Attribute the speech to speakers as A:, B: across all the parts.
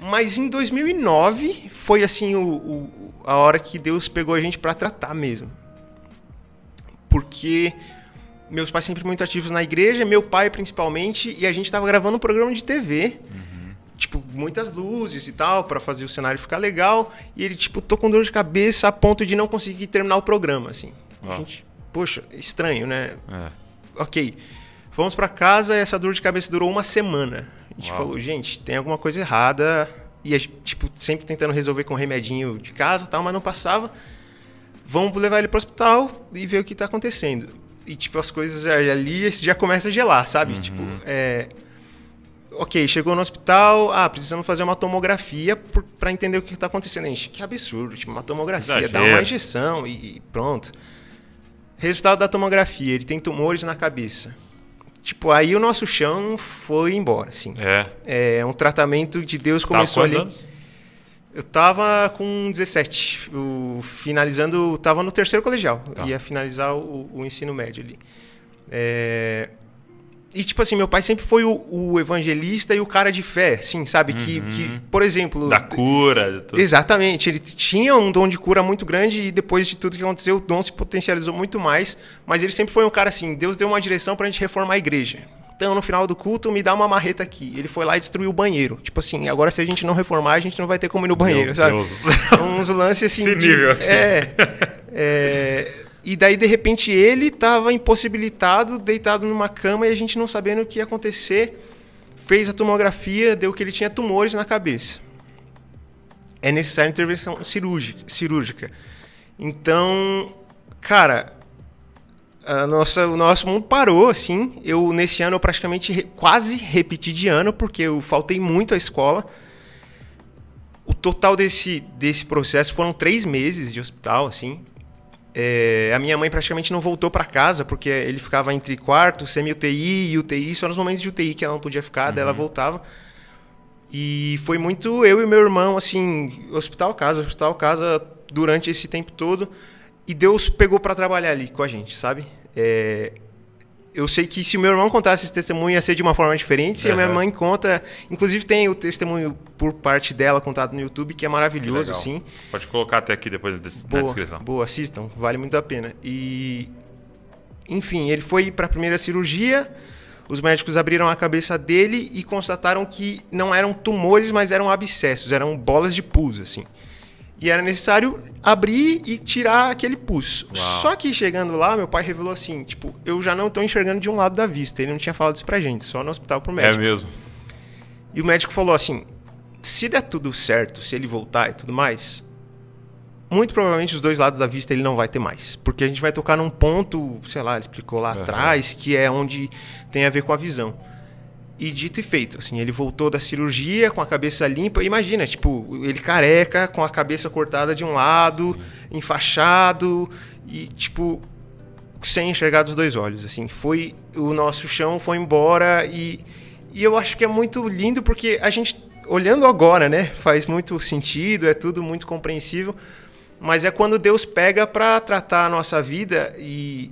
A: Mas em 2009 foi assim a hora que Deus pegou a gente pra tratar mesmo. Porque meus pais sempre muito ativos na igreja, meu pai principalmente, e a gente tava gravando um programa de TV. Tipo, muitas luzes e tal, pra fazer o cenário ficar legal. E ele, tipo, tô com dor de cabeça a ponto de não conseguir terminar o programa, assim. A gente, poxa, estranho, né? Ok. Fomos pra casa e essa dor de cabeça durou uma semana. A gente falou, gente, tem alguma coisa errada. E a gente, tipo, sempre tentando resolver com remedinho de casa e tal, mas não passava. Vamos levar ele pro hospital e ver o que tá acontecendo. E, tipo, as coisas ali já começam a gelar, sabe? Tipo, ok, chegou no hospital, precisamos fazer uma tomografia pra entender o que tá acontecendo. Gente, que absurdo, tipo, uma tomografia, dá uma injeção e pronto. Resultado da tomografia, ele tem tumores na cabeça. Tipo, aí o nosso chão foi embora, assim. É um tratamento de Deus começou ali. Anos? Eu tava com 17, tava no terceiro colegial, ia finalizar o ensino médio ali. E, tipo assim, meu pai sempre foi o evangelista e o cara de fé, assim, sabe? Que, por exemplo...
B: Da cura, de tudo.
A: Exatamente. Ele tinha um dom de cura muito grande e depois de tudo que aconteceu, o dom se potencializou muito mais. Mas ele sempre foi um cara assim, Deus deu uma direção pra gente reformar a igreja. Então, no final do culto, me dá uma marreta aqui. Ele foi lá e destruiu o banheiro. Tipo assim, agora se a gente não reformar, a gente não vai ter como ir no banheiro, meu sabe? Deus. Uns lances assim...
B: Esse nível, assim.
A: E daí, de repente, ele estava impossibilitado, deitado numa cama e a gente não sabendo o que ia acontecer. Fez a tomografia, deu que ele tinha tumores na cabeça. É necessária intervenção cirúrgica. Então, cara, o nosso mundo parou, assim. Nesse ano, eu praticamente quase repeti de ano, porque eu faltei muito à escola. O total desse processo foram 3 meses de hospital, assim. A minha mãe praticamente não voltou para casa, porque ele ficava entre quarto, semi-UTI e UTI, só nos momentos de UTI que ela não podia ficar, daí ela voltava. E foi muito eu e meu irmão, assim, hospital, casa, durante esse tempo todo. E Deus pegou para trabalhar ali com a gente, sabe? Eu sei que se o meu irmão contasse esse testemunho ia ser de uma forma diferente. Se a minha mãe conta... Inclusive tem o testemunho por parte dela contado no YouTube, que é maravilhoso, assim.
B: Pode colocar até aqui depois na descrição.
A: Boa, assistam. Vale muito a pena. E... Enfim, ele foi para a primeira cirurgia. Os médicos abriram a cabeça dele e constataram que não eram tumores, mas eram abscessos. Eram bolas de pus, assim. E era necessário abrir e tirar aquele pus. Uau. Só que chegando lá, meu pai revelou assim, tipo, eu já não tô enxergando de um lado da vista. Ele não tinha falado isso pra gente, só no hospital pro médico.
B: É mesmo?
A: E o médico falou assim, se der tudo certo, se ele voltar e tudo mais, muito provavelmente os 2 lados da vista ele não vai ter mais. Porque a gente vai tocar num ponto, sei lá, ele explicou lá atrás, que é onde tem a ver com a visão. E dito e feito, assim, ele voltou da cirurgia com a cabeça limpa. Imagina, tipo, ele careca, com a cabeça cortada de um lado, enfaixado e, tipo, sem enxergar dos 2 olhos, assim. O nosso chão foi embora e eu acho que é muito lindo porque a gente, olhando agora, né, faz muito sentido, é tudo muito compreensível, mas é quando Deus pega pra tratar a nossa vida e...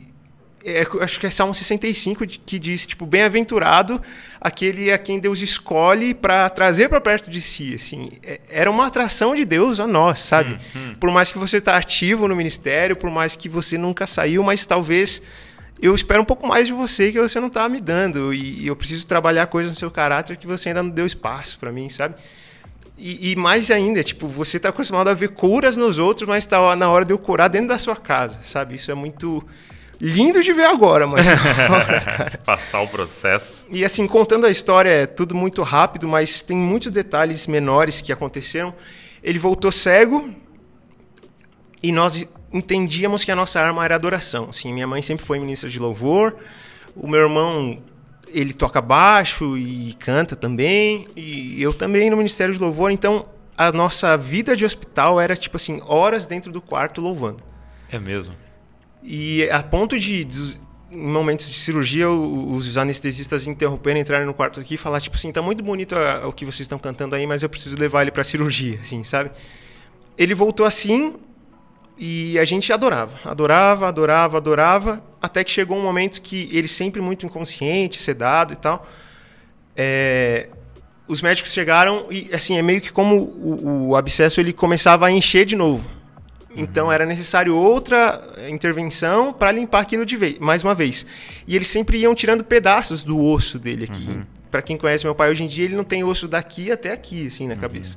A: acho que é Salmo 65 que diz, tipo, bem-aventurado aquele a quem Deus escolhe para trazer para perto de si, assim. Era uma atração de Deus a nós, sabe? Por mais que você tá ativo no ministério, por mais que você nunca saiu, mas talvez eu espero um pouco mais de você que você não tá me dando e eu preciso trabalhar coisas no seu caráter que você ainda não deu espaço para mim, sabe? E mais ainda, tipo, você tá acostumado a ver curas nos outros, mas tá na hora de eu curar dentro da sua casa, sabe? Isso é muito... lindo de ver agora, mas...
B: Passar o processo.
A: E assim, contando a história, é tudo muito rápido, mas tem muitos detalhes menores que aconteceram. Ele voltou cego e nós entendíamos que a nossa arma era a adoração. Assim, minha mãe sempre foi ministra de louvor, o meu irmão, ele toca baixo e canta também, e eu também no ministério de louvor. Então, a nossa vida de hospital era, tipo assim, horas dentro do quarto louvando.
B: É mesmo?
A: E a ponto de em momentos de cirurgia, os anestesistas interromperem, entrarem no quarto aqui e falar, tipo assim, tá muito bonito o que vocês estão cantando aí, mas eu preciso levar ele pra cirurgia, assim, sabe? Ele voltou assim e a gente adorava, até que chegou um momento que ele sempre muito inconsciente, sedado e tal, os médicos chegaram e, assim, é meio que como o abscesso ele começava a encher de novo. Então era necessário outra intervenção para limpar aquilo mais uma vez. E eles sempre iam tirando pedaços do osso dele aqui. Para quem conhece meu pai hoje em dia, ele não tem osso daqui até aqui, assim, na cabeça.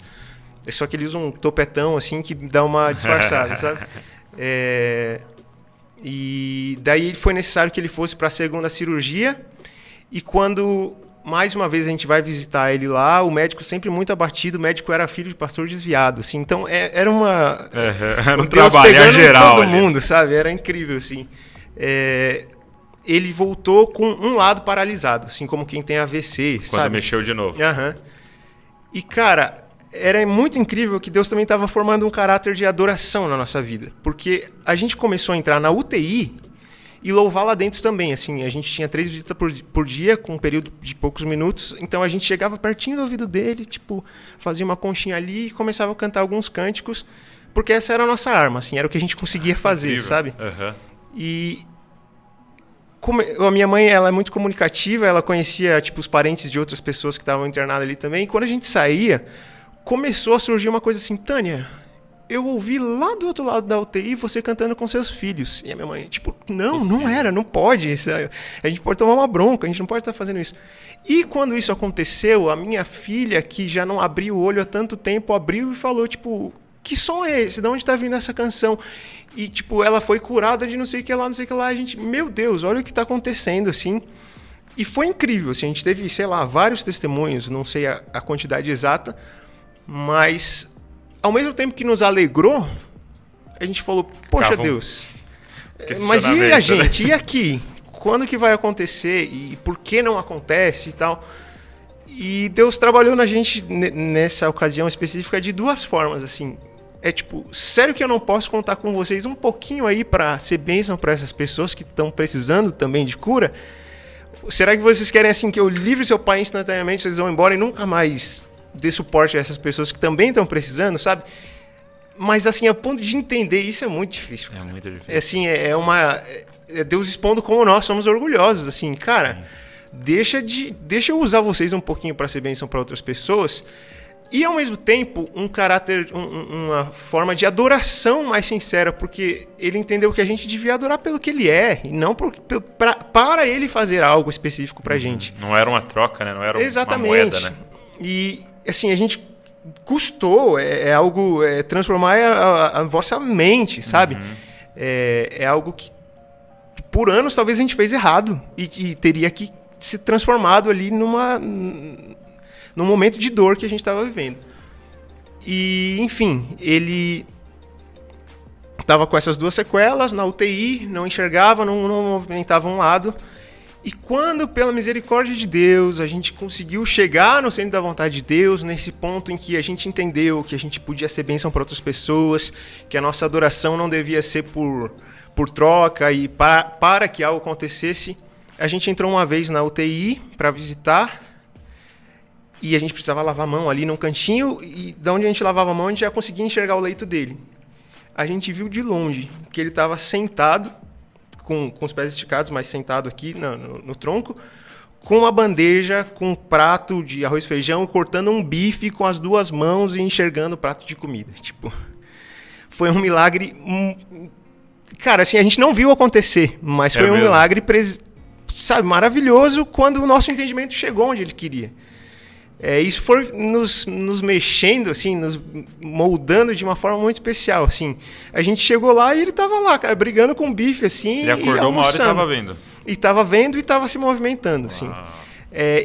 A: É só que ele usa um topetão, assim, que dá uma disfarçada, sabe? E daí foi necessário que ele fosse para a segunda cirurgia. E quando, mais uma vez, a gente vai visitar ele lá, o médico sempre muito abatido, o médico era filho de pastor desviado, assim. Então era uma...
B: Era um
A: Deus
B: trabalhar
A: pegando
B: geral
A: todo
B: ali.
A: mundo, sabe? Era incrível, assim. Ele voltou com um lado paralisado, assim como quem tem AVC,
B: Quando
A: sabe?
B: mexeu de novo.
A: E, cara, era muito incrível que Deus também estava formando um caráter de adoração na nossa vida. Porque a gente começou a entrar na UTI e louvar lá dentro também. Assim, a gente tinha 3 visitas por dia, com um período de poucos minutos. Então a gente chegava pertinho do ouvido dele, tipo, fazia uma conchinha ali e começava a cantar alguns cânticos. Porque essa era a nossa arma, assim, era o que a gente conseguia fazer,
B: Incrível.
A: sabe? E... a minha mãe, ela é muito comunicativa, ela conhecia, tipo, os parentes de outras pessoas que estavam internadas ali também. E quando a gente saía, começou a surgir uma coisa assim: Tânia, eu ouvi lá do outro lado da UTI você cantando com seus filhos. E a minha mãe, tipo, não era, não pode. A gente pode tomar uma bronca, a gente não pode estar fazendo isso. E quando isso aconteceu, a minha filha, que já não abria o olho há tanto tempo, abriu e falou, tipo... Que som é esse? De onde está vindo essa canção? E, tipo, ela foi curada de não sei o que lá, não sei o que lá. A gente, meu Deus, olha o que está acontecendo, assim. E foi incrível, assim. A gente teve, sei lá, vários testemunhos, não sei a quantidade exata. Mas, ao mesmo tempo que nos alegrou, a gente falou, poxa, Deus, mas e a gente? E aqui? Quando que vai acontecer? E por que não acontece e tal? E Deus trabalhou na gente nessa ocasião específica de 2 formas, assim. É tipo, sério que eu não posso contar com vocês um pouquinho aí para ser bênção para essas pessoas que estão precisando também de cura? Será que vocês querem assim que eu livre seu pai instantaneamente, vocês vão embora e nunca mais dê suporte a essas pessoas que também estão precisando, sabe? Mas assim, a ponto de entender isso é muito difícil.
B: É muito difícil.
A: É assim, é Deus expondo como nós somos orgulhosos, assim, cara, deixa eu usar vocês um pouquinho para ser bênção para outras pessoas. E, ao mesmo tempo, um caráter, uma forma de adoração mais sincera, porque ele entendeu que a gente devia adorar pelo que ele é, e não para ele fazer algo específico pra gente.
B: Não era uma troca, né? Não era
A: Exatamente.
B: Uma moeda, né?
A: E, assim, a gente custou, algo, transformar a vossa mente, sabe? É algo que, por anos, talvez a gente fez errado, e teria que se transformado ali num momento de dor que a gente estava vivendo. E, enfim, ele estava com essas 2 sequelas na UTI, não enxergava, não movimentava um lado. E quando, pela misericórdia de Deus, a gente conseguiu chegar no centro da vontade de Deus, nesse ponto em que a gente entendeu que a gente podia ser bênção para outras pessoas, que a nossa adoração não devia ser por troca e para que algo acontecesse, a gente entrou uma vez na UTI para visitar. E a gente precisava lavar a mão ali num cantinho, e de onde a gente lavava a mão, a gente já conseguia enxergar o leito dele. A gente viu de longe que ele estava sentado, com os pés esticados, mas sentado aqui no tronco, com uma bandeja, com um prato de arroz e feijão, cortando um bife com as 2 mãos e enxergando o prato de comida. Tipo, foi um milagre... Cara, assim, a gente não viu acontecer, mas foi um milagre, sabe, maravilhoso quando o nosso entendimento chegou onde ele queria. Isso foi nos mexendo, assim, nos moldando de uma forma muito especial, assim. A gente chegou lá e ele tava lá, cara, brigando com o bife, assim.
B: Ele acordou uma hora e tava vendo.
A: E tava vendo e tava se movimentando, assim.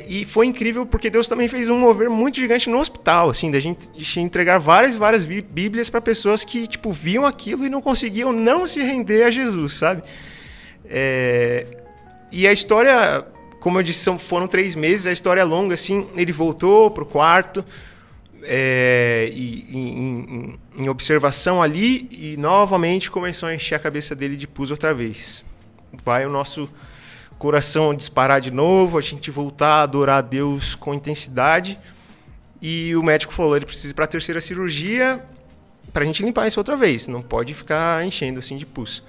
A: E foi incrível porque Deus também fez um mover muito gigante no hospital, assim, da gente entregar várias bíblias para pessoas que, tipo, viam aquilo e não conseguiam não se render a Jesus, sabe? E a história... Como eu disse, foram 3 meses, a história é longa, assim. Ele voltou pro quarto, em observação ali, e novamente começou a encher a cabeça dele de pus outra vez. Vai o nosso coração disparar de novo, a gente voltar a adorar a Deus com intensidade. E o médico falou, ele precisa ir para a 3ª cirurgia pra gente limpar isso outra vez, não pode ficar enchendo assim de pus.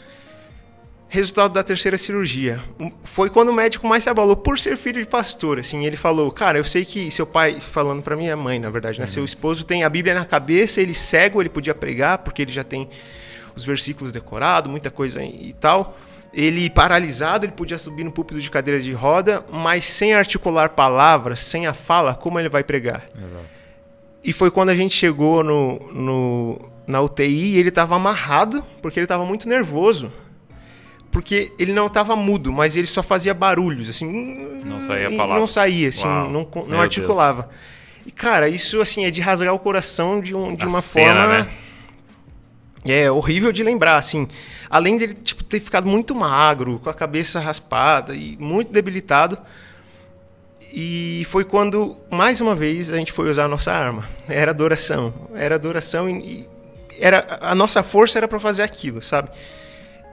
A: Resultado da terceira cirurgia. Foi quando o médico mais se abalou por ser filho de pastor. Assim, ele falou, cara, eu sei que seu pai, falando pra minha mãe, na verdade, né? Seu esposo tem a Bíblia na cabeça, ele cego, ele podia pregar, porque ele já tem os versículos decorados, muita coisa e tal. Ele paralisado, ele podia subir no púlpito de cadeira de roda, mas sem articular palavras, sem a fala, como ele vai pregar?
B: Exato.
A: E foi quando a gente chegou na UTI e ele estava amarrado, porque ele estava muito nervoso. Porque ele não estava mudo, mas ele só fazia barulhos, assim.
B: Não saía a palavra.
A: Não saía, assim, não articulava. Deus. E, cara, isso, assim, é de rasgar o coração de uma forma... Né? É horrível de lembrar, assim. Além de ele tipo, ter ficado muito magro, com a cabeça raspada e muito debilitado. E foi quando, mais uma vez, a gente foi usar a nossa arma. Era adoração. Era adoração e a nossa força era para fazer aquilo, sabe?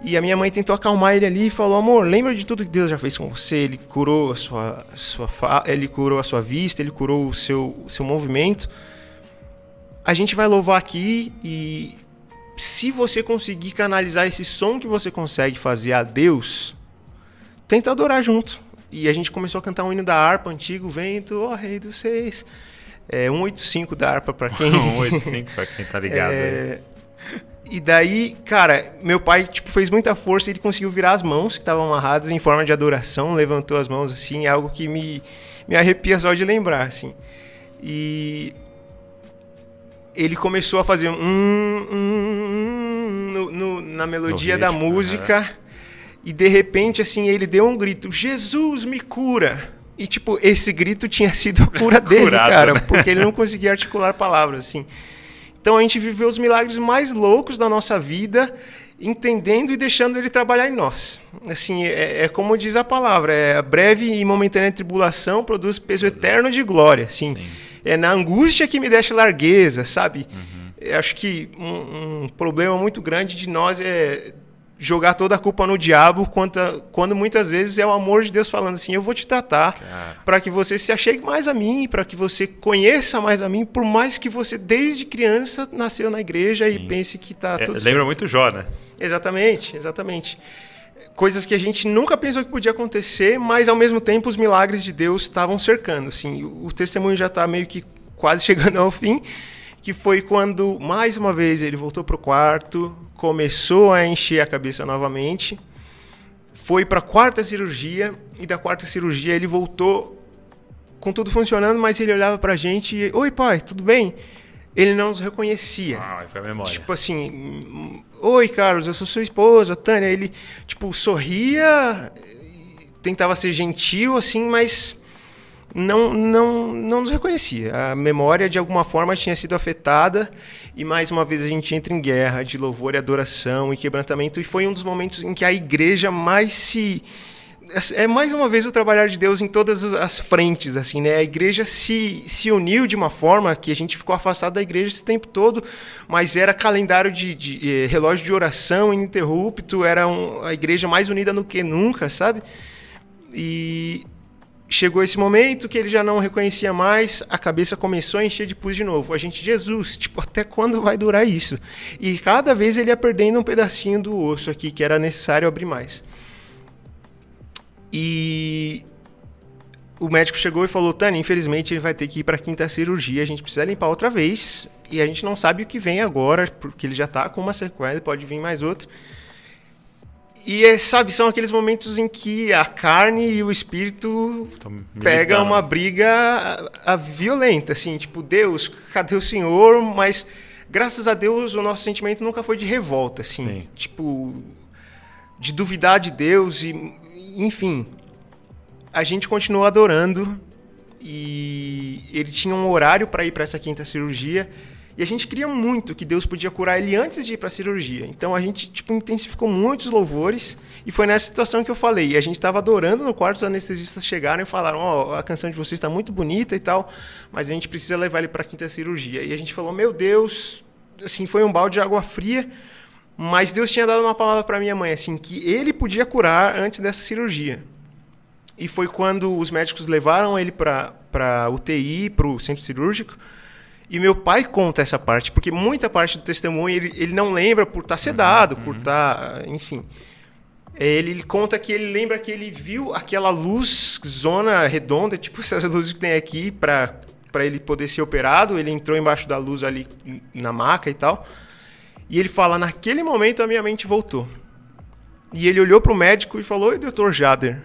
A: E a minha mãe tentou acalmar ele ali e falou, amor, lembra de tudo que Deus já fez com você? Ele curou ele curou a sua vista, ele curou o seu movimento. A gente vai louvar aqui e se você conseguir canalizar esse som que você consegue fazer a Deus, tenta adorar junto. E a gente começou a cantar um hino da harpa antigo, Vento, ó Rei dos Seis. 185 da harpa para quem...
B: 185 para quem tá ligado aí.
A: E daí, cara, meu pai tipo, fez muita força e ele conseguiu virar as mãos que estavam amarradas em forma de adoração, levantou as mãos assim, é algo que me arrepia só de lembrar, assim. E ele começou a fazer na melodia da música e de repente, assim, ele deu um grito, Jesus me cura! E tipo, esse grito tinha sido a cura dele, curado, cara, né? Porque ele não conseguia articular palavras, assim. Então a gente viveu os milagres mais loucos da nossa vida, entendendo e deixando ele trabalhar em nós. Assim, é como diz a palavra, a breve e momentânea tribulação produz peso eterno de glória. Assim. É na angústia que me deixa largueza, sabe? Eu acho que um problema muito grande de nós é jogar toda a culpa no diabo, quando muitas vezes é o amor de Deus falando assim, eu vou te tratar para que você se achegue mais a mim, para que você conheça mais a mim, por mais que você desde criança nasceu na igreja e pense que está tudo certo.
B: Lembra muito Jó, né?
A: Exatamente. Coisas que a gente nunca pensou que podia acontecer, mas ao mesmo tempo os milagres de Deus estavam cercando. Assim, o testemunho já está meio que quase chegando ao fim, que foi quando, mais uma vez, ele voltou para o quarto, começou a encher a cabeça novamente, foi para a quarta cirurgia, e da quarta cirurgia ele voltou com tudo funcionando, mas ele olhava para a gente e, oi pai, tudo bem? Ele não nos reconhecia.
B: Foi a memória.
A: Tipo assim, oi Carlos, eu sou sua esposa, Tânia. Ele, tipo, sorria, tentava ser gentil, assim, mas... não nos reconhecia. A memória, de alguma forma, tinha sido afetada e, mais uma vez, a gente entra em guerra de louvor e adoração e quebrantamento. E foi um dos momentos em que a igreja mais se... mais uma vez, o trabalhar de Deus em todas as frentes. Assim, né? A igreja se uniu de uma forma que a gente ficou afastado da igreja esse tempo todo, mas era calendário de relógio de oração ininterrupto, era a igreja mais unida do que nunca, sabe? E... chegou esse momento que ele já não reconhecia mais, a cabeça começou a encher de pus de novo. A gente, Jesus, tipo, até quando vai durar isso? E cada vez ele ia perdendo um pedacinho do osso aqui, que era necessário abrir mais. E o médico chegou e falou, Tânia, infelizmente ele vai ter que ir para a quinta cirurgia, a gente precisa limpar outra vez, e a gente não sabe o que vem agora, porque ele já está com uma sequela, pode vir mais outra. E, sabe, são aqueles momentos em que a carne e o espírito pegam uma briga violenta, assim, tipo, Deus, cadê o Senhor? Mas, graças a Deus, o nosso sentimento nunca foi de revolta, assim, sim, tipo, de duvidar de Deus, e, enfim, a gente continuou adorando e ele tinha um horário para ir para essa quinta cirurgia. E a gente queria muito que Deus podia curar ele antes de ir para a cirurgia. Então a gente tipo, intensificou muitos louvores. E foi nessa situação que eu falei. E a gente estava adorando no quarto, os anestesistas chegaram e falaram, a canção de vocês está muito bonita e tal, mas a gente precisa levar ele para a quinta cirurgia. E a gente falou, meu Deus, assim, foi um balde de água fria. Mas Deus tinha dado uma palavra para minha mãe, assim, que ele podia curar antes dessa cirurgia. E foi quando os médicos levaram ele para UTI, para o centro cirúrgico. E meu pai conta essa parte, porque muita parte do testemunho ele não lembra por estar sedado, por estar, enfim. Ele conta que ele lembra que ele viu aquela luz zona redonda, tipo essas luzes que tem aqui, para ele poder ser operado. Ele entrou embaixo da luz ali na maca e tal. E ele fala, naquele momento a minha mente voltou. E ele olhou pro médico e falou, oi, doutor Jader,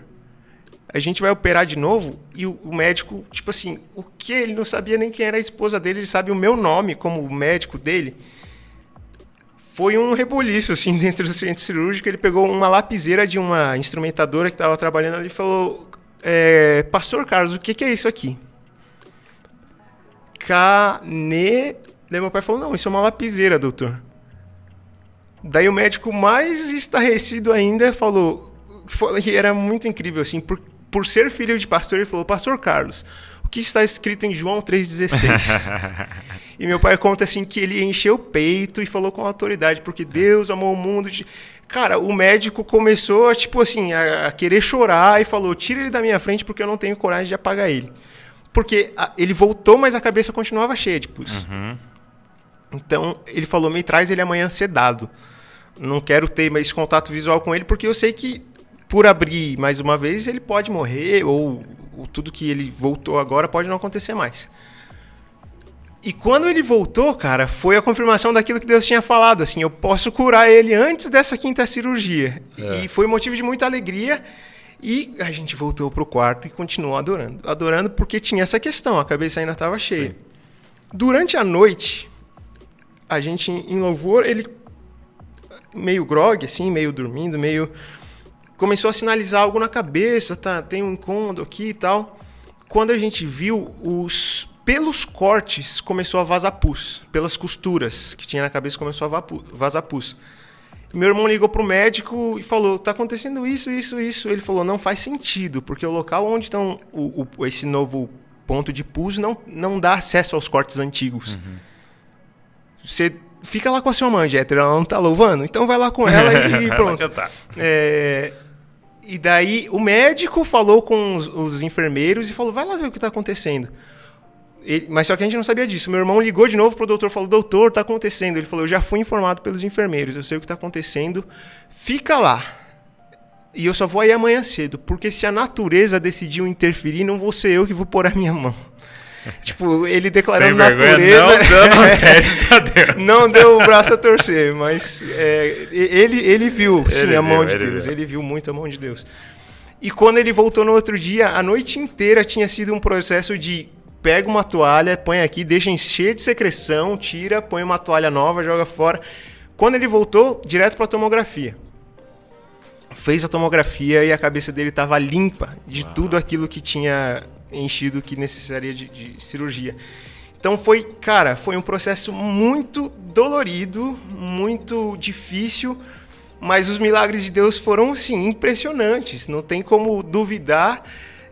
A: a gente vai operar de novo? E o médico, tipo assim, o quê? Ele não sabia nem quem era a esposa dele, ele sabe o meu nome como médico dele. Foi um rebuliço, assim, dentro do centro cirúrgico. Ele pegou uma lapiseira de uma instrumentadora que estava trabalhando ali e falou, Pastor Carlos, o que é isso aqui? Daí meu pai falou, não, isso é uma lapiseira, doutor. Daí o médico mais estarrecido ainda falou, e era muito incrível, assim, por ser filho de pastor, ele falou, Pastor Carlos, o que está escrito em João 3,16? E meu pai conta assim que ele encheu o peito e falou com autoridade, porque Deus amou o mundo. Cara, o médico começou, tipo assim, a querer chorar e falou, tira ele da minha frente porque eu não tenho coragem de apagar ele. Porque ele voltou, mas a cabeça continuava cheia de pus.
B: Uhum.
A: Então, ele falou, me traz ele amanhã sedado. Não quero ter mais contato visual com ele, porque eu sei que por abrir mais uma vez, ele pode morrer, ou tudo que ele voltou agora pode não acontecer mais. E quando ele voltou, cara, foi a confirmação daquilo que Deus tinha falado, assim, eu posso curar ele antes dessa 5ª cirurgia. E foi motivo de muita alegria, e a gente voltou pro quarto e continuou adorando. Adorando porque tinha essa questão, a cabeça ainda estava cheia. Sim. Durante a noite, a gente em louvor, ele meio grogue, assim, meio dormindo, começou a sinalizar algo na cabeça, tá, tem um incômodo aqui e tal. Quando a gente viu, pelos cortes começou a vazar pus, pelas costuras que tinha na cabeça começou a vazar pus. Meu irmão ligou pro médico e falou, tá acontecendo isso. Ele falou, não faz sentido, porque o local onde estão esse novo ponto de pus não dá acesso aos cortes antigos. Uhum. Você fica lá com a sua mãe, Jéter, ela não tá louvando? Então vai lá com ela e pronto. E daí o médico falou com os enfermeiros e falou, vai lá ver o que tá acontecendo. Mas só que a gente não sabia disso. Meu irmão ligou de novo pro doutor, falou, doutor, tá acontecendo. Ele falou, eu já fui informado pelos enfermeiros, eu sei o que tá acontecendo, fica lá. E eu só vou aí amanhã cedo, porque se a natureza decidiu interferir, não vou ser eu que vou pôr a minha mão. Tipo, ele declarando natureza...
B: Não dando crédito a Deus.
A: Não deu o braço a torcer, mas ele viu, sim, a mão de Deus. Ele viu muito a mão de Deus. E quando ele voltou no outro dia, a noite inteira tinha sido um processo de... Pega uma toalha, põe aqui, deixa encher de secreção, tira, põe uma toalha nova, joga fora. Quando ele voltou, direto para a tomografia. Fez a tomografia e a cabeça dele estava limpa de tudo aquilo que tinha enchido que necessitaria de cirurgia. Então foi um processo muito dolorido, muito difícil, mas os milagres de Deus foram, sim, impressionantes. Não tem como duvidar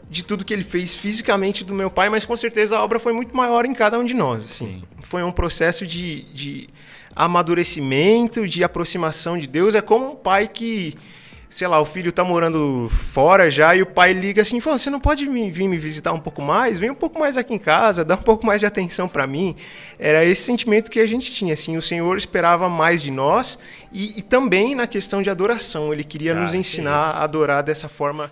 A: de tudo que ele fez fisicamente do meu pai, mas com certeza a obra foi muito maior em cada um de nós. Assim. Foi um processo de amadurecimento, de aproximação de Deus. É como um pai que, sei lá, o filho tá morando fora já e o pai liga assim, fala, você não pode vir me visitar um pouco mais? Vem um pouco mais aqui em casa, dá um pouco mais de atenção para mim. Era esse sentimento que a gente tinha. Assim, o Senhor esperava mais de nós e também na questão de adoração. Ele queria nos ensinar a adorar dessa forma.